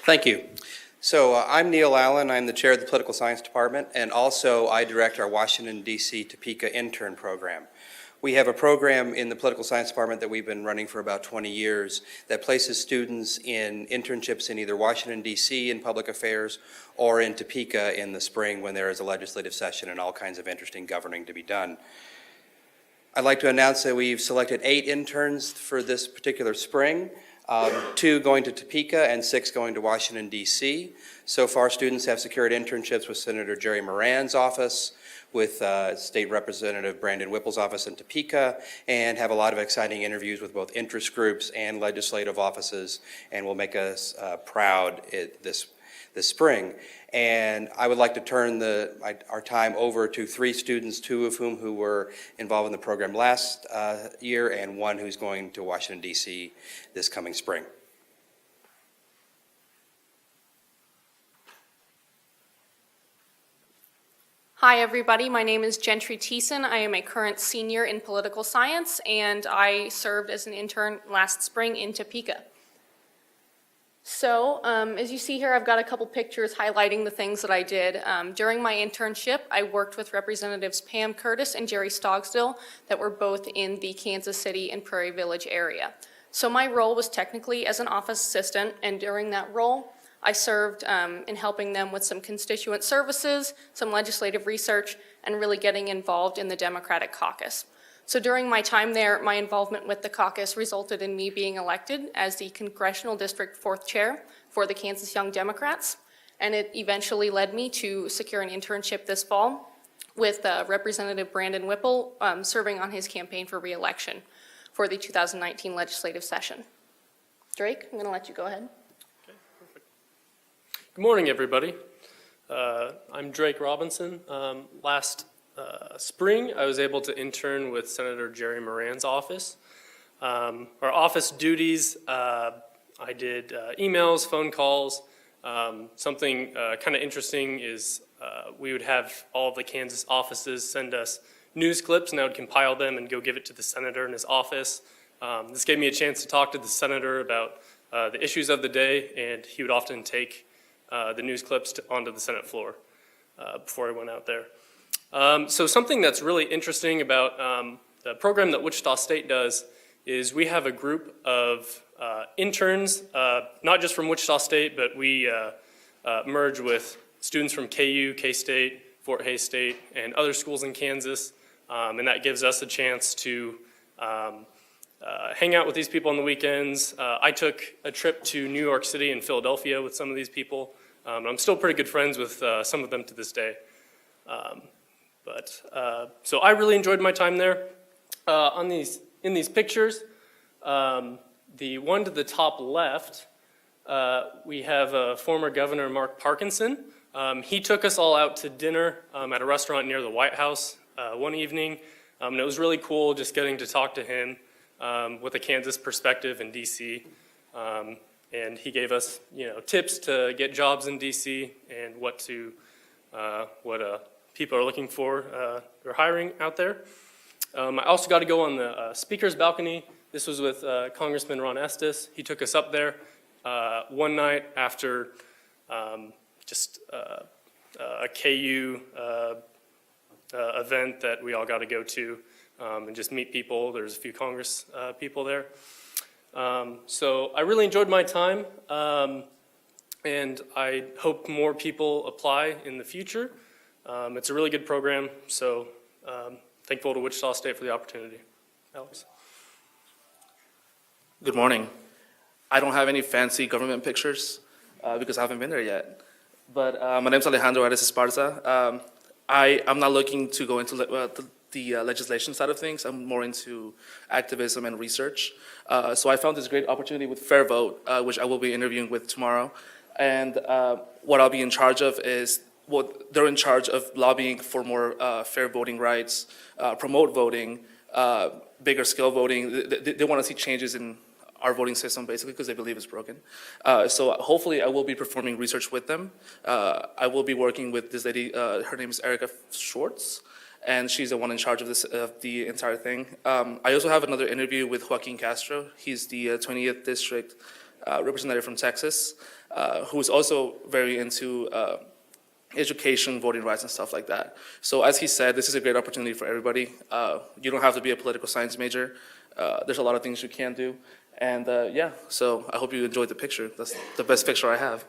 Thank you. So I'm Neil Allen. I'm the chair of the Political Science Department, and also I direct our Washington, D.C. Topeka intern program. We have a program in the Political Science Department that we've been running for about 20 years that places students in internships in either Washington, D.C. in public affairs or in Topeka in the spring when there is a legislative session and all kinds of interesting governing to be done. I'd like to announce that we've selected 8 interns for this particular spring. 2 going to Topeka and 6 going to Washington, D.C. So far, students have secured internships with Senator Jerry Moran's office, with State Representative Brandon Whipple's office in Topeka, and have a lot of exciting interviews with both interest groups and legislative offices, and will make us proud this spring. And I would like to turn our time over to 3 students, 2 of whom who were involved in the program last year, and 1 who's going to Washington, D.C. this coming spring. Hi everybody, my name is Gentry Thiessen. I am a current senior in political science, and I served as an intern last spring in Topeka. So, as you see here, I've got a couple pictures highlighting the things that I did. During my internship, I worked with Representatives Pam Curtis and Jerry Stogsdill that were both in the Kansas City and Prairie Village area. So my role was technically as an office assistant, and during that role, I served in helping them with some constituent services, some legislative research, and really getting involved in the Democratic caucus. So during my time there, my involvement with the caucus resulted in me being elected as the Congressional District 4th Chair for the Kansas Young Democrats, and it eventually led me to secure an internship this fall with Representative Brandon Whipple serving on his campaign for re-election for the 2019 legislative session. Drake, I'm going to let you go ahead. Okay, perfect. Good morning, everybody. I'm Drake Robinson. Last spring, I was able to intern with Senator Jerry Moran's office. Our office duties, I did emails, phone calls. Something kind of interesting is we would have all of the Kansas offices send us news clips, and I would compile them and go give it to the senator in his office. This gave me a chance to talk to the senator about the issues of the day, and he would often take the news clips onto the Senate floor before I went out there. So something that's really interesting about the program that Wichita State does is we have a group of interns, not just from Wichita State, but we merge with students from KU, K-State, Fort Hays State, and other schools in Kansas, and that gives us a chance to hang out with these people on the weekends. I took a trip to New York City and Philadelphia with some of these people. I'm still pretty good friends with some of them to this day. So I really enjoyed my time there. In these pictures, the one to the top left, we have former Governor Mark Parkinson. He took us all out to dinner at a restaurant near the White House one evening, and it was really cool just getting to talk to him with a Kansas perspective in D.C. And he gave us, tips to get jobs in D.C. and what people are looking for, they're hiring out there. I also got to go on the speaker's balcony. This was with Congressman Ron Estes. He took us up there one night after just a KU event that we all got to go to and just meet people. There's a few Congress people there. So I really enjoyed my time, and I hope more people apply in the future. It's a really good program, so thankful to Wichita State for the opportunity. Alex? Good morning. I don't have any fancy government pictures because I haven't been there yet. But my name is Alejandro Esparza. I'm not looking to go into the legislation side of things. I'm more into activism and research. So I found this great opportunity with Fair Vote, which I will be interviewing with tomorrow. And what I'll be in charge of is, they're in charge of lobbying for more fair voting rights, promote voting, bigger scale voting. They want to see changes in our voting system, basically, because they believe it's broken. So hopefully I will be performing research with them. I will be working with this lady, her name is Erica Schwartz, and she's the one in charge of the entire thing. I also have another interview with Joaquin Castro. He's the 20th District representative from Texas, who is also very into education, voting rights, and stuff like that. So as he said, this is a great opportunity for everybody. You don't have to be a political science major. There's a lot of things you can do. And yeah, so I hope you enjoyed the picture. That's the best picture I have.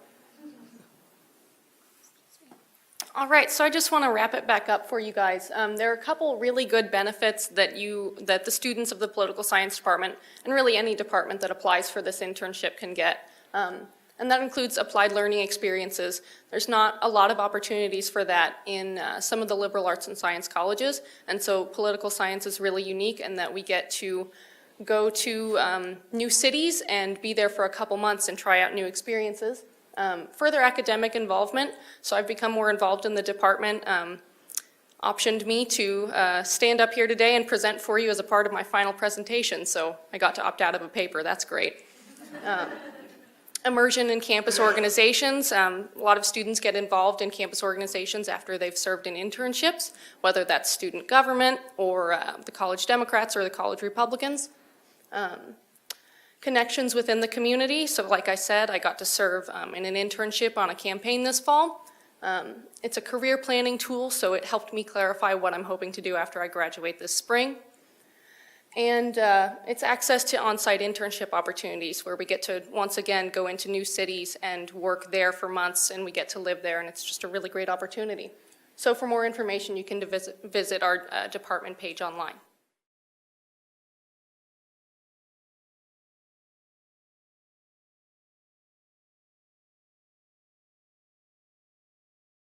All right, so I just want to wrap it back up for you guys. There are a couple really good benefits that the students of the political science department, and really any department that applies for this internship, can get. And that includes applied learning experiences. There's not a lot of opportunities for that in some of the liberal arts and science colleges, and so political science is really unique in that we get to go to new cities and be there for a couple months and try out new experiences. Further academic involvement, so I've become more involved in the department, optioned me to stand up here today and present for you as a part of my final presentation, so I got to opt out of a paper. That's great. Immersion in campus organizations. A lot of students get involved in campus organizations after they've served in internships, whether that's student government or the college Democrats or the college Republicans. Connections within the community. So like I said, I got to serve in an internship on a campaign this fall. It's a career planning tool, so it helped me clarify what I'm hoping to do after I graduate this spring. And it's access to on-site internship opportunities where we get to, once again, go into new cities and work there for months, and we get to live there, and it's just a really great opportunity. So for more information, you can visit our department page online.